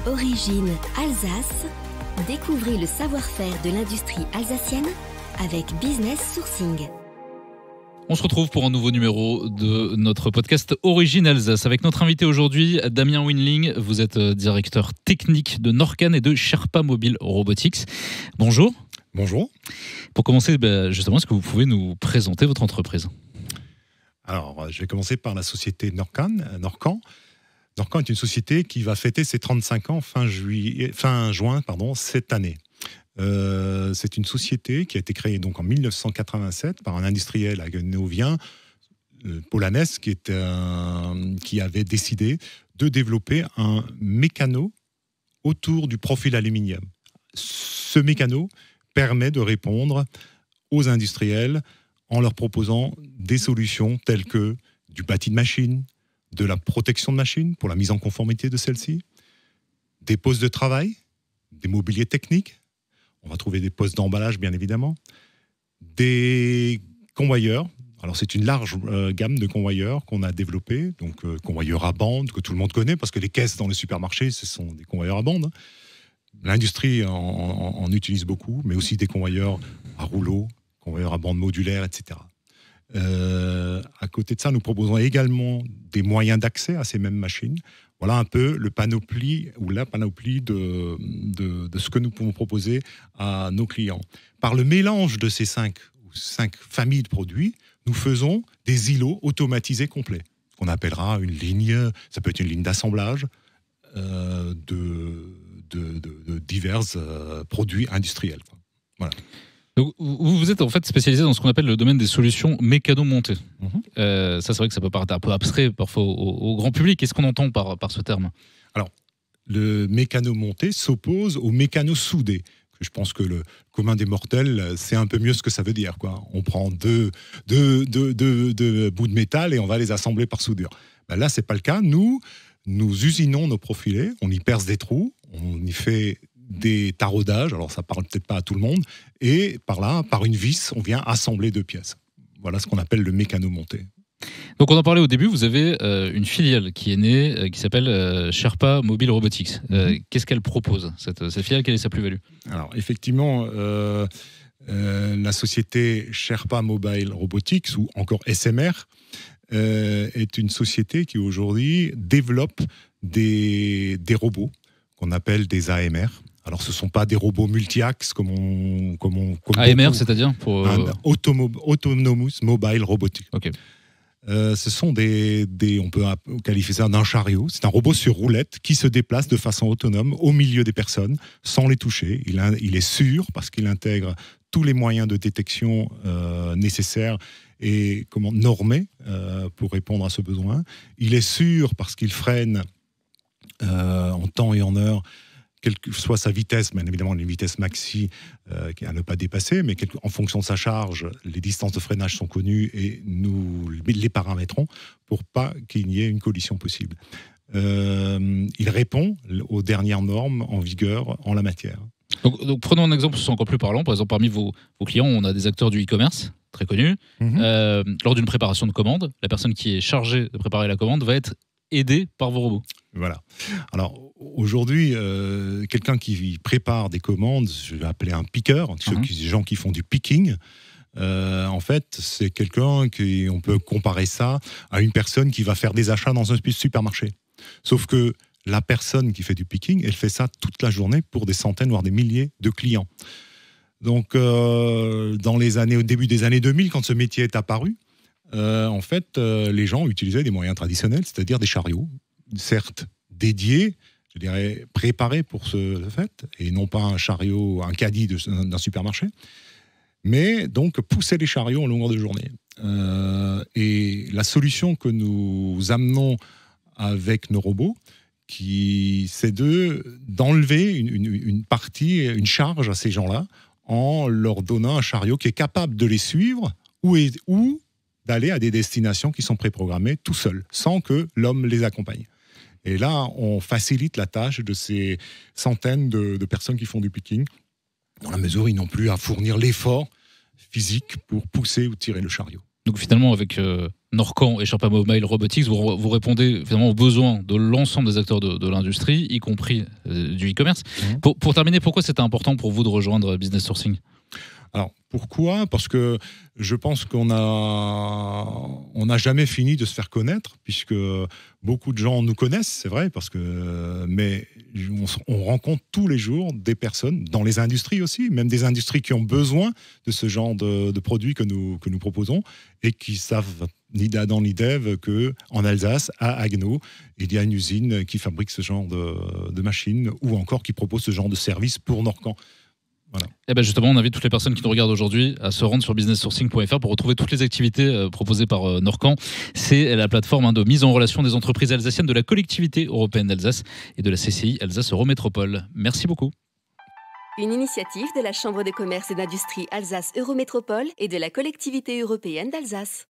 Origine Alsace. Découvrez le savoir-faire de l'industrie alsacienne avec Business Sourcing. On se retrouve pour un nouveau numéro de notre podcast Origine Alsace avec notre invité aujourd'hui, Damien Winling. Vous êtes directeur technique de Norcan et de Sherpa Mobile Robotics. Bonjour. Bonjour. Pour commencer, justement, est-ce que vous pouvez nous présenter votre entreprise ? Alors, je vais commencer par la société Norcan. Norcan est une société qui va fêter ses 35 ans fin juin cette année. C'est une société qui a été créée donc en 1987 par un industriel hanovien, Polanes, qui avait décidé de développer un mécano autour du profil aluminium. Ce mécano permet de répondre aux industriels en leur proposant des solutions telles que du bâti de machine, de la protection de machine pour la mise en conformité de celle-ci, des postes de travail, des mobiliers techniques, on va trouver des postes d'emballage bien évidemment, des convoyeurs. Alors c'est une large gamme de convoyeurs qu'on a développés, donc convoyeurs à bande que tout le monde connaît parce que les caisses dans les supermarchés ce sont des convoyeurs à bande. L'industrie en utilise beaucoup, mais aussi des convoyeurs à rouleau, convoyeurs à bande modulaire, etc. À côté de ça, nous proposons également des moyens d'accès à ces mêmes machines. Voilà un peu la panoplie de ce que nous pouvons proposer à nos clients. Par le mélange de ces cinq familles de produits, nous faisons des îlots automatisés complets, qu'on appellera une ligne, ça peut être une ligne d'assemblage de divers produits industriels. Voilà. Donc, vous êtes en fait spécialisé dans ce qu'on appelle le domaine des solutions mécano-montées. Ça, c'est vrai que ça peut paraître un peu abstrait parfois au grand public. Qu'est-ce qu'on entend par ce terme ? Alors, le mécano-monté s'oppose au mécano-soudé. Je pense que le commun des mortels sait un peu mieux ce que ça veut dire, quoi. On prend deux bouts de métal et on va les assembler par soudure. Là, c'est pas le cas. Nous usinons nos profilés, on y perce des trous, on y fait des taraudages, alors ça parle peut-être pas à tout le monde, et par une vis, on vient assembler deux pièces. Voilà ce qu'on appelle le mécano-monté. Donc on en parlait au début, vous avez une filiale qui est née, qui s'appelle Sherpa Mobile Robotics. Qu'est-ce qu'elle propose, cette filiale ? Quelle est sa plus-value ? Alors effectivement, la société Sherpa Mobile Robotics, ou encore SMR, est une société qui aujourd'hui développe des robots qu'on appelle des AMR. Alors, ce ne sont pas des robots multi-axes comme AMR, c'est-à-dire pour... Autonomous Mobile Robotics. Okay. Ce sont on peut qualifier ça d'un chariot. C'est un robot sur roulette qui se déplace de façon autonome au milieu des personnes sans les toucher. Il est sûr parce qu'il intègre tous les moyens de détection nécessaires et normés pour répondre à ce besoin. Il est sûr parce qu'il freine en temps et en heure, quelle que soit sa vitesse, bien évidemment une vitesse maxi à ne pas dépasser, mais en fonction de sa charge, les distances de freinage sont connues et nous les paramétrons pour pas qu'il y ait une collision possible. Il répond aux dernières normes en vigueur en la matière. Donc prenons un exemple encore plus parlant. Par exemple, parmi vos clients, on a des acteurs du e-commerce très connus. Lors d'une préparation de commande, la personne qui est chargée de préparer la commande va être aidée par vos robots. Voilà. Alors aujourd'hui, quelqu'un qui prépare des commandes, je vais appeler un picker, des gens qui font du picking. En fait, c'est quelqu'un on peut comparer ça à une personne qui va faire des achats dans un supermarché. Sauf que la personne qui fait du picking, elle fait ça toute la journée pour des centaines, voire des milliers de clients. Donc, au début des années 2000, quand ce métier est apparu, en fait, les gens utilisaient des moyens traditionnels, c'est-à-dire des chariots, certes dédiés, je dirais préparés pour ce fait, et non pas un chariot, un caddie d'un supermarché, mais donc pousser les chariots en longueur de journée. Et la solution que nous amenons avec nos robots, c'est d'enlever une partie, une charge à ces gens-là, en leur donnant un chariot qui est capable de les suivre ou d'aller à des destinations qui sont préprogrammées tout seuls, sans que l'homme les accompagne. Et là, on facilite la tâche de ces centaines de personnes qui font du picking, dans la mesure où ils n'ont plus à fournir l'effort physique pour pousser ou tirer le chariot. Donc finalement, avec Norcan et Sherpa Mobile Robotics, vous répondez finalement aux besoins de l'ensemble des acteurs de l'industrie, y compris du e-commerce. Pour terminer, pourquoi c'était important pour vous de rejoindre Business Sourcing ? Alors, pourquoi ? Parce que je pense qu'on n'a jamais fini de se faire connaître, puisque beaucoup de gens nous connaissent, c'est vrai, mais on rencontre tous les jours des personnes, dans les industries aussi, même des industries qui ont besoin de ce genre de produits que nous proposons, et qui savent ni d'Adam ni d'Ève qu'en Alsace, à Haguenau, il y a une usine qui fabrique ce genre de machines, ou encore qui propose ce genre de service pour Norcan. Voilà. Et ben justement, on invite toutes les personnes qui nous regardent aujourd'hui à se rendre sur businesssourcing.fr pour retrouver toutes les activités proposées par Norcan. C'est la plateforme de mise en relation des entreprises alsaciennes de la collectivité européenne d'Alsace et de la CCI Alsace Eurométropole. Merci beaucoup. Une initiative de la Chambre de commerce et d'industrie Alsace Eurométropole et de la collectivité européenne d'Alsace.